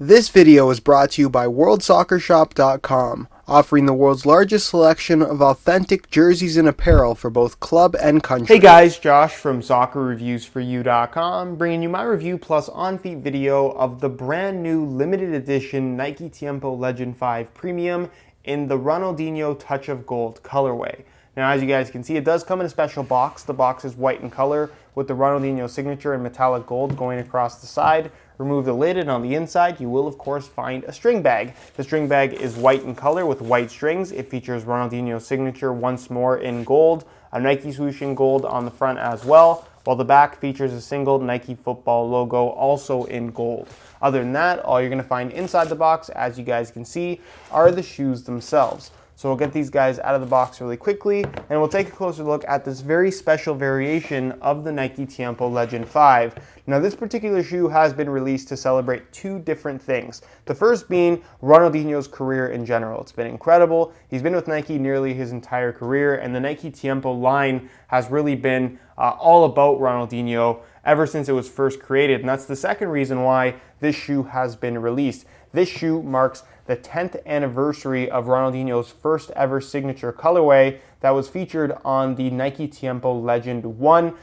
This video is brought to you by WorldSoccerShop.com, offering the world's largest selection of authentic jerseys and apparel for both club and country. Hey guys, Josh from SoccerReviewsForYou.com, bringing you my review plus on-feet video of the brand new limited edition Nike Tiempo Legend 5 Premium in the Ronaldinho Touch of Gold colorway. Now, as you guys can see, it does come in a special box. The box is white in color with the Ronaldinho signature in metallic gold going across the side. Remove the lid, and on the inside, you will, of course, find a string bag. The string bag is white in color with white strings. It features Ronaldinho's signature once more in gold, a Nike swoosh in gold on the front as well, while the back features a single Nike football logo also in gold. Other than that, all you're going to find inside the box, as you guys can see, are the shoes themselves. So we'll get these guys out of the box really quickly, and we'll take a closer look at this very special variation of the Nike Tiempo Legend 5. Now, this particular shoe has been released to celebrate two different things. The first being Ronaldinho's career in general. It's been incredible. He's been with Nike nearly his entire career, and the Nike Tiempo line has really been all about Ronaldinho ever since it was first created, and that's the second reason why this shoe has been released. This shoe marks the 10th anniversary of Ronaldinho's first ever signature colorway that was featured on the Nike Tiempo Legend 1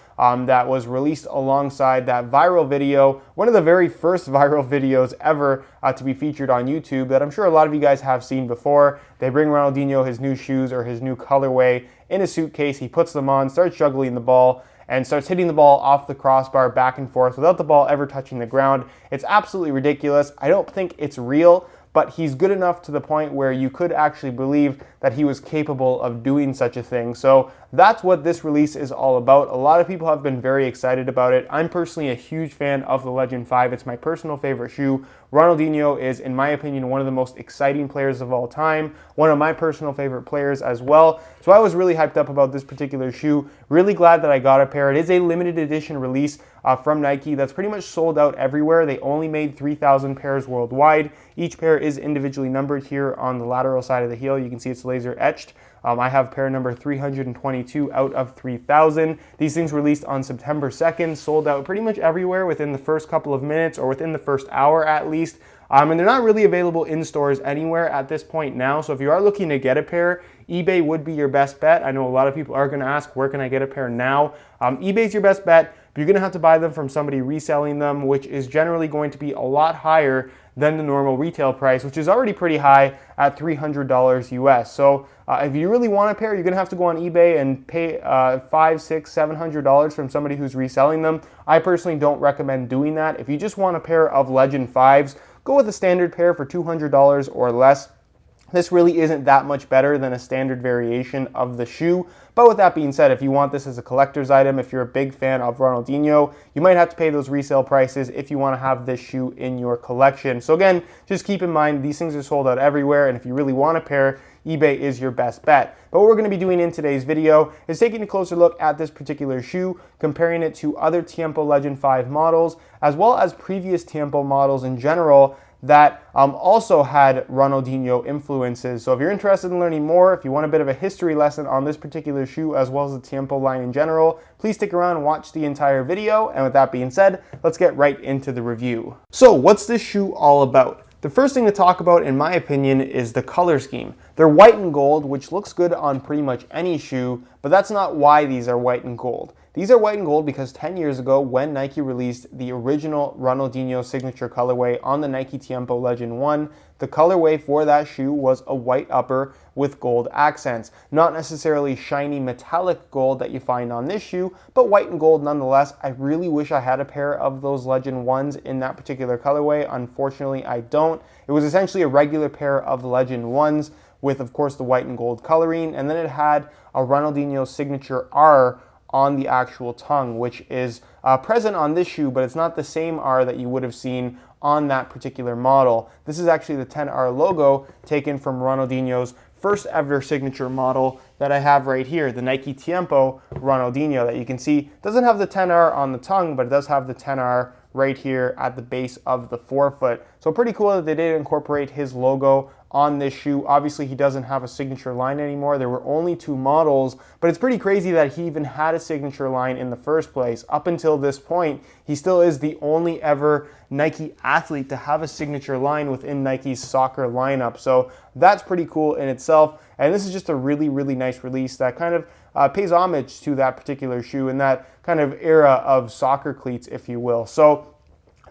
that was released alongside that viral video, one of the very first viral videos ever to be featured on YouTube that I'm sure a lot of you guys have seen before. They bring Ronaldinho his new shoes or his new colorway in a suitcase. He puts them on, starts juggling the ball, and starts hitting the ball off the crossbar back and forth without the ball ever touching the ground. It's absolutely ridiculous. I don't think it's real, but he's good enough to the point where you could actually believe that he was capable of doing such a thing. So that's what this release is all about. A lot of people have been very excited about it. I'm personally a huge fan of the Legend 5. It's my personal favorite shoe. Ronaldinho is, in my opinion, one of the most exciting players of all time, one of my personal favorite players as well. So I was really hyped up about this particular shoe. Really glad that I got a pair. It is a limited edition release from Nike that's pretty much sold out everywhere. They only made 3,000 pairs worldwide. Each pair is individually numbered here on the lateral side of the heel. You can see it's laser etched. I have pair number 322 out of 3,000. These things released on September 2nd, sold out pretty much everywhere within the first couple of minutes or within the first hour at least. And they're not really available in stores anywhere at this point now. So if you are looking to get a pair, eBay would be your best bet. I know a lot of people are going to ask, where can I get a pair now? eBay's your best bet, but you're going to have to buy them from somebody reselling them, which is generally going to be a lot higher than the normal retail price, which is already pretty high at $300 US. So if you really want a pair, you're gonna have to go on eBay and pay $500, $600, $700 from somebody who's reselling them. I personally don't recommend doing that. If you just want a pair of Legend 5s, go with a standard pair for $200 or less. This really isn't that much better than a standard variation of the shoe. But with that being said, if you want this as a collector's item, if you're a big fan of Ronaldinho, you might have to pay those resale prices if you want to have this shoe in your collection. So again, just keep in mind, these things are sold out everywhere, and if you really want a pair, eBay is your best bet. But what we're going to be doing in today's video is taking a closer look at this particular shoe, comparing it to other Tiempo Legend 5 models, as well as previous Tiempo models in general that also had Ronaldinho influences. So if you're interested in learning more, if you want a bit of a history lesson on this particular shoe as well as the Tiempo line in general, please stick around and watch the entire video. And with that being said, let's get right into the review. So what's this shoe all about? The first thing to talk about, in my opinion, is the color scheme. They're white and gold, which looks good on pretty much any shoe, but that's not why these are white and gold. These are white and gold because 10 years ago, when Nike released the original Ronaldinho signature colorway on the Nike Tiempo Legend 1, the colorway for that shoe was a white upper with gold accents. Not necessarily shiny metallic gold that you find on this shoe, but white and gold nonetheless. I really wish I had a pair of those Legend 1s in that particular colorway. Unfortunately, I don't. It was essentially a regular pair of Legend 1s with, of course, the white and gold coloring, and then it had a Ronaldinho signature R on the actual tongue, which is present on this shoe, but it's not the same R that you would have seen on that particular model. This is actually the 10R logo taken from Ronaldinho's first ever signature model that I have right here, the Nike Tiempo Ronaldinho that you can see doesn't have the 10R on the tongue, but it does have the 10R right here at the base of the forefoot. So pretty cool that they did incorporate his logo on this shoe. Obviously, he doesn't have a signature line anymore. There were only 2 models, but it's pretty crazy that he even had a signature line in the first place. Up until this point, he still is the only ever Nike athlete to have a signature line within Nike's soccer lineup. So that's pretty cool in itself. And this is just a really, really nice release that kind of pays homage to that particular shoe and that kind of era of soccer cleats, if you will. So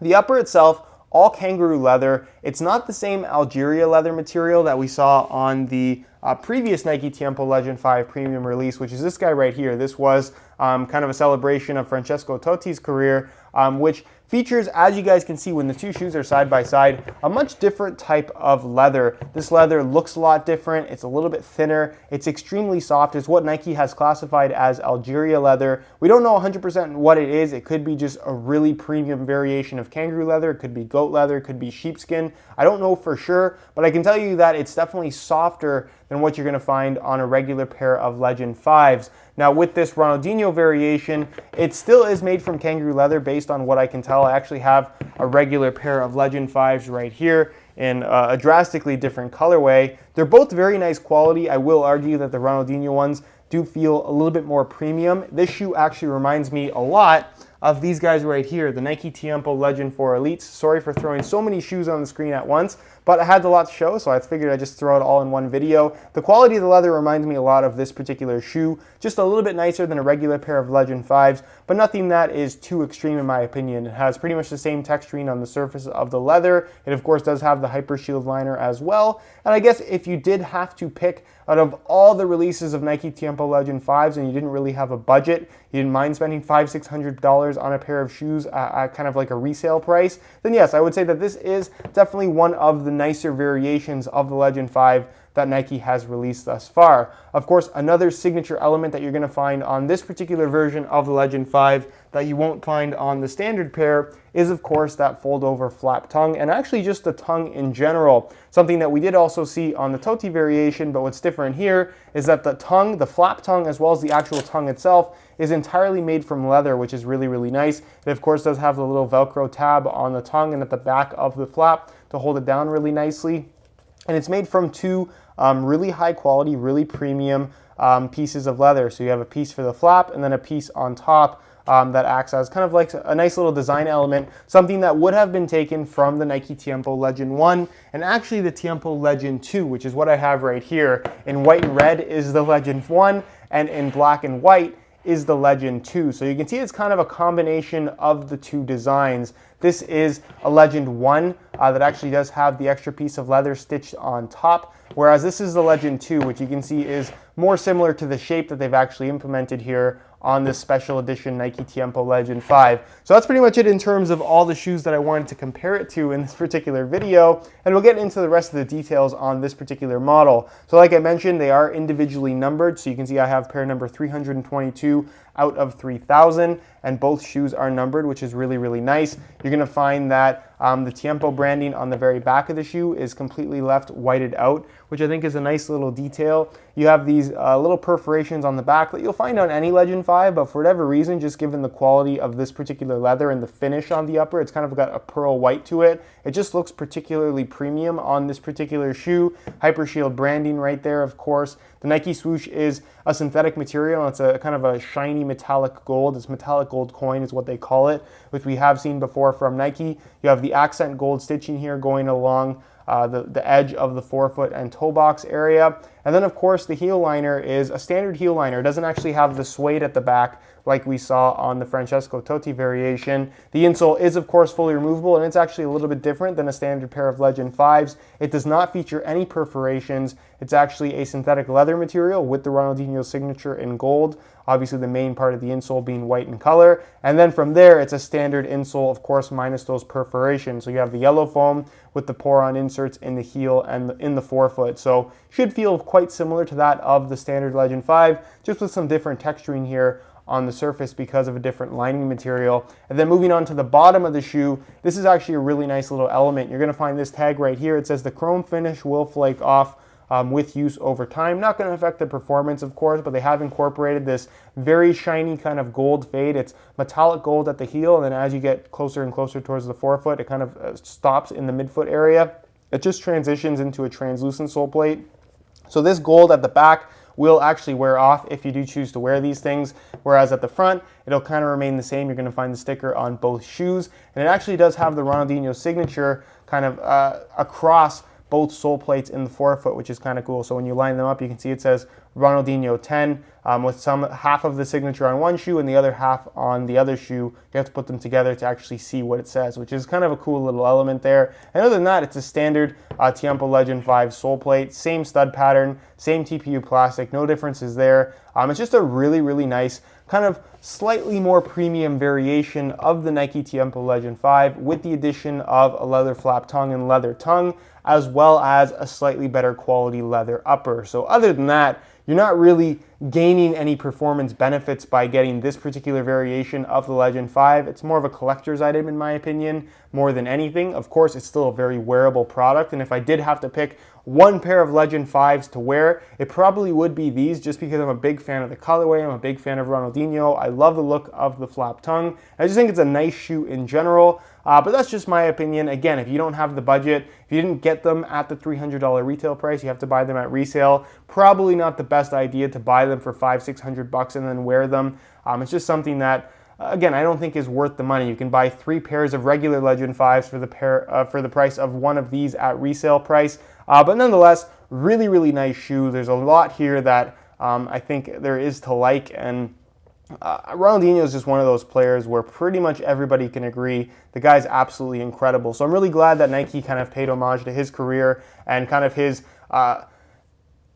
the upper itself, all kangaroo leather. It's not the same Algeria leather material that we saw on the previous Nike Tiempo Legend 5 premium release, which is this guy right here. This was kind of a celebration of Francesco Totti's career, which features, as you guys can see when the 2 shoes are side by side, a much different type of leather. This leather looks a lot different. It's a little bit thinner. It's extremely soft. It's what Nike has classified as Algeria leather. We don't know 100% what it is. It could be just a really premium variation of kangaroo leather. It could be goat leather. It could be sheepskin. I don't know for sure, but I can tell you that it's definitely softer than what you're going to find on a regular pair of Legend 5s. Now with this Ronaldinho variation, it still is made from kangaroo leather based on what I can tell. I actually have a regular pair of Legend 5s right here in a drastically different colorway. They're both very nice quality. I will argue that the Ronaldinho ones do feel a little bit more premium. This shoe actually reminds me a lot of these guys right here, the Nike Tiempo Legend 4 Elites. Sorry for throwing so many shoes on the screen at once, but I had a lot to show, so I figured I'd just throw it all in one video. The quality of the leather reminds me a lot of this particular shoe, just a little bit nicer than a regular pair of Legend 5s, but nothing that is too extreme in my opinion. It has pretty much the same texturing on the surface of the leather. It of course does have the Hyper Shield liner as well, and I guess if you did have to pick out of all the releases of Nike Tiempo Legend 5s and you didn't really have a budget, you didn't mind spending $500-600 on a pair of shoes at kind of like a resale price, then yes, I would say that this is definitely one of the nicer variations of the Legend 5 that Nike has released thus far. Of course, another signature element that you're going to find on this particular version of the Legend 5 that you won't find on the standard pair is of course that fold over flap tongue, and actually just the tongue in general. Something that we did also see on the Totti variation, but what's different here is that the tongue, the flap tongue, as well as the actual tongue itself is entirely made from leather, which is really, really nice. It of course does have the little Velcro tab on the tongue and at the back of the flap to hold it down really nicely. And it's made from 2 really high quality, really premium pieces of leather. So you have a piece for the flap and then a piece on top that acts as kind of like a nice little design element, something that would have been taken from the Nike Tiempo Legend 1 and actually the Tiempo Legend 2, which is what I have right here. In white and red is the Legend 1, and in black and white is the Legend 2. So you can see it's kind of a combination of the 2 designs. This is a Legend 1 that actually does have the extra piece of leather stitched on top, whereas this is the Legend 2, which you can see is more similar to the shape that they've actually implemented here on this special edition Nike Tiempo Legend 5. So that's pretty much it in terms of all the shoes that I wanted to compare it to in this particular video, and we'll get into the rest of the details on this particular model. So like I mentioned, they are individually numbered, so you can see I have pair number 322 out of 3,000, and both shoes are numbered, which is really, really nice. You're gonna find that the Tiempo branding on the very back of the shoe is completely left whited out, which I think is a nice little detail. You have these little perforations on the back that you'll find on any Legend 5, but for whatever reason, just given the quality of this particular leather and the finish on the upper, it's kind of got a pearl white to it. It just looks particularly premium on this particular shoe. Hyper Shield branding right there, of course. The Nike swoosh is a synthetic material. It's a kind of a shiny metallic gold. It's metallic gold coin is what they call it, which we have seen before from Nike. You have the accent gold stitching here going along the edge of the forefoot and toe box area. And then of course the heel liner is a standard heel liner. It doesn't actually have the suede at the back like we saw on the Francesco Totti variation. The insole is of course fully removable, and it's actually a little bit different than a standard pair of Legend 5s. It does not feature any perforations. It's actually a synthetic leather material with the Ronaldinho signature in gold. Obviously the main part of the insole being white in color. And then from there, it's a standard insole, of course, minus those perforations. So you have the yellow foam with the pour-on inserts in the heel and in the forefoot. So should feel quite similar to that of the standard Legend 5, just with some different texturing here on the surface because of a different lining material. And then moving on to the bottom of the shoe, this is actually a really nice little element. You're gonna find this tag right here. It says the chrome finish will flake off with use over time. Not going to affect the performance, of course, but they have incorporated this very shiny kind of gold fade. It's metallic gold at the heel, and then as you get closer and closer towards the forefoot, it kind of stops in the midfoot area. It just transitions into a translucent sole plate. So this gold at the back will actually wear off if you do choose to wear these things, whereas at the front, it'll kind of remain the same. You're going to find the sticker on both shoes, and it actually does have the Ronaldinho signature kind of across both sole plates in the forefoot, which is kind of cool. So when you line them up, you can see it says Ronaldinho 10 with half of the signature on one shoe and the other half on the other shoe. You have to put them together to actually see what it says, which is kind of a cool little element there. And other than that, it's a standard Tiempo Legend 5 sole plate, same stud pattern, same TPU plastic, no differences there. It's just a really, really nice kind of slightly more premium variation of the Nike Tiempo Legend 5 with the addition of a leather flap tongue and leather tongue, as well as a slightly better quality leather upper. So other than that, you're not really gaining any performance benefits by getting this particular variation of the Legend 5. It's more of a collector's item in my opinion, more than anything. Of course, it's still a very wearable product, and if I did have to pick one pair of Legend 5s to wear, it probably would be these, just because I'm a big fan of the colorway. I'm a big fan of Ronaldinho. I love the look of the flap tongue. I just think it's a nice shoe in general. But that's just my opinion. Again, if you don't have the budget, if you didn't get them at the $300 retail price, you have to buy them at resale. Probably not the best idea to buy them for $500-600 and then wear them. It's just something that, again, I don't think is worth the money. You can buy 3 pairs of regular Legend 5s for the price of one of these at resale price. But nonetheless, really, really nice shoe. There's a lot here that I think there is to like, and Ronaldinho is just one of those players where pretty much everybody can agree the guy's absolutely incredible. So I'm really glad that Nike kind of paid homage to his career and kind of his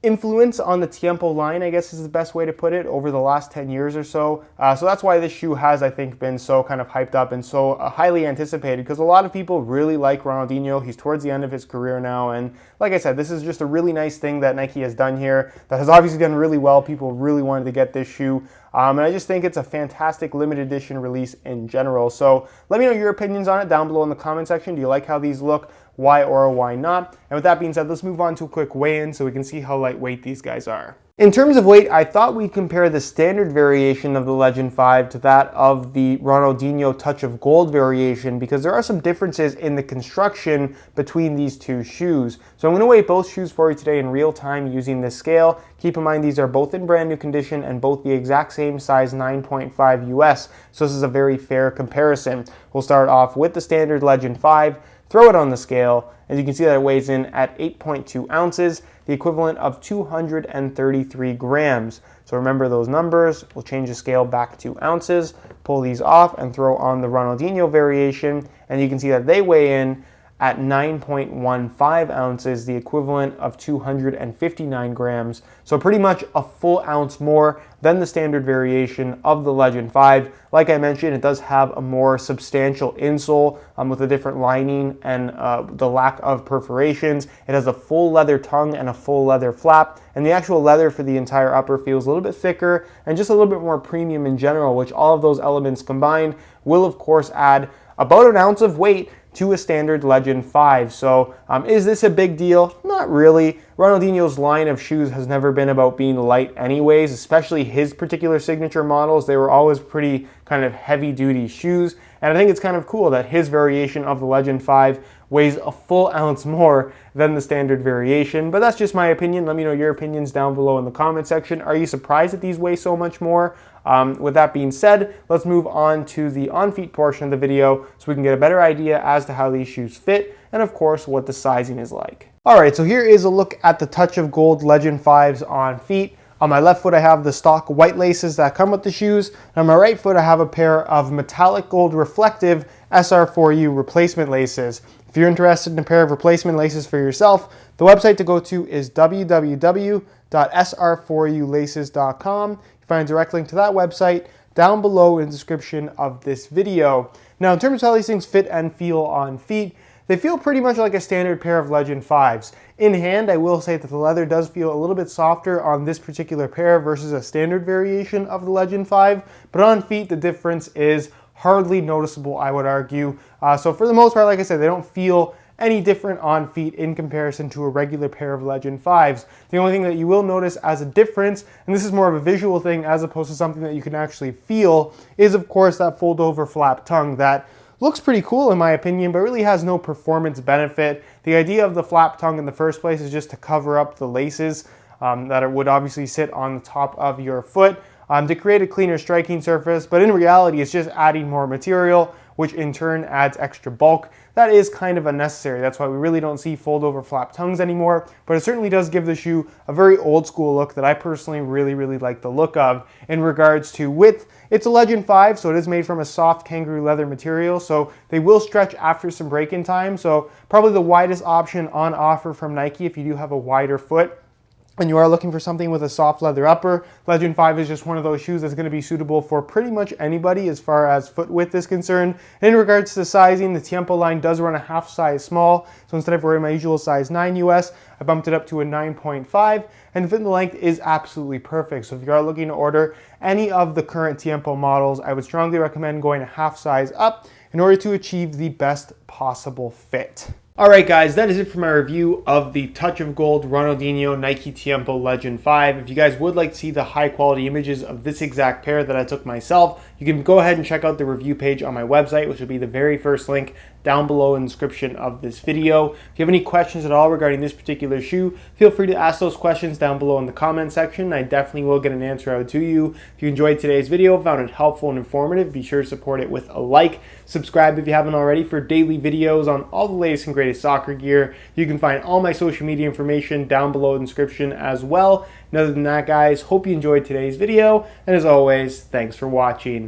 influence on the Tiempo line, I guess is the best way to put it, over the last 10 years or so. So that's why this shoe has, I think, been so kind of hyped up and so highly anticipated, because a lot of people really like Ronaldinho. He's towards the end of his career now, and like I said, this is just a really nice thing that Nike has done here that has obviously done really well. People really wanted to get this shoe. And I just think it's a fantastic limited edition release in general. So let me know your opinions on it down below in the comment section. Do you like how these look? Why or why not? And with that being said, let's move on to a quick weigh-in so we can see how lightweight these guys are. In terms of weight, I thought we'd compare the standard variation of the Legend 5 to that of the Ronaldinho Touch of Gold variation, because there are some differences in the construction between these two shoes. So I'm going to weigh both shoes for you today in real time using this scale. Keep in mind these are both in brand new condition and both the exact same size 9.5 US, so this is a very fair comparison. We'll start off with the standard Legend 5, throw it on the scale. As you can see that it weighs in at 8.2 ounces, the equivalent of 233 grams. So remember those numbers. We'll change the scale back to ounces, pull these off, and throw on the Ronaldinho variation, and you can see that they weigh in at 9.15 ounces, the equivalent of 259 grams. So pretty much a full ounce more than the standard variation of the Legend 5. Like I mentioned, it does have a more substantial insole with a different lining and the lack of perforations. It has a full leather tongue and a full leather flap, and the actual leather for the entire upper feels a little bit thicker and just a little bit more premium in general, which all of those elements combined will of course add about an ounce of weight to a standard Legend 5. So is this a big deal? Not really. Ronaldinho's line of shoes has never been about being light anyways, especially his particular signature models. They were always pretty kind of heavy duty shoes, and I think it's kind of cool that his variation of the Legend 5 weighs a full ounce more than the standard variation. But that's just my opinion. Let me know your opinions down below in the comment section. Are you surprised that these weigh so much more? With that being said, let's move on to the on-feet portion of the video so we can get a better idea as to how these shoes fit and of course what the sizing is like. Alright, so here is a look at the Touch of Gold Legend 5s on feet. On my left foot I have the stock white laces that come with the shoes, and on my right foot I have a pair of metallic gold reflective SR4U replacement laces. If you're interested in a pair of replacement laces for yourself, the website to go to is www.sr4ulaces.com. Find a direct link to that website down below in the description of this video. Now, in terms of how these things fit and feel on feet, they feel pretty much like a standard pair of Legend 5s. In hand, I will say that the leather does feel a little bit softer on this particular pair versus a standard variation of the Legend 5, but on feet, the difference is hardly noticeable, I would argue. So for the most part, like I said, they don't feel any different on feet in comparison to a regular pair of Legend 5s. The only thing that you will notice as a difference, and this is more of a visual thing as opposed to something that you can actually feel, is of course that fold over flap tongue that looks pretty cool in my opinion, but really has no performance benefit. The idea of the flap tongue in the first place is just to cover up the laces that it would obviously sit on the top of your foot to create a cleaner striking surface, but in reality it's just adding more material, which in turn adds extra bulk. That is kind of unnecessary. That's why we really don't see fold over flap tongues anymore, but it certainly does give the shoe a very old school look that I personally really like the look of. In regards to width, it's a Legend 5, so it is made from a soft kangaroo leather material, so they will stretch after some break-in time, so probably the widest option on offer from Nike if you do have a wider foot and you are looking for something with a soft leather upper. Legend 5 is just one of those shoes that's going to be suitable for pretty much anybody as far as foot width is concerned. In regards to sizing, the Tiempo line does run a half size small, so instead of wearing my usual size 9 US, I bumped it up to a 9.5, and the fit and the length is absolutely perfect. So if you are looking to order any of the current Tiempo models, I would strongly recommend going a half size up in order to achieve the best possible fit. Alright guys, that is it for my review of the Touch of Gold Ronaldinho Nike Tiempo Legend 5. If you guys would like to see the high quality images of this exact pair that I took myself, you can go ahead and check out the review page on my website, which will be the very first link down below in the description of this video. If you have any questions at all regarding this particular shoe, feel free to ask those questions down below in the comment section. I definitely will get an answer out to you. If you enjoyed today's video, found it helpful and informative, be sure to support it with a like. Subscribe if you haven't already for daily videos on all the latest and greatest soccer gear. You can find all my social media information down below in the description as well. And other than that guys, hope you enjoyed today's video, and as always, thanks for watching.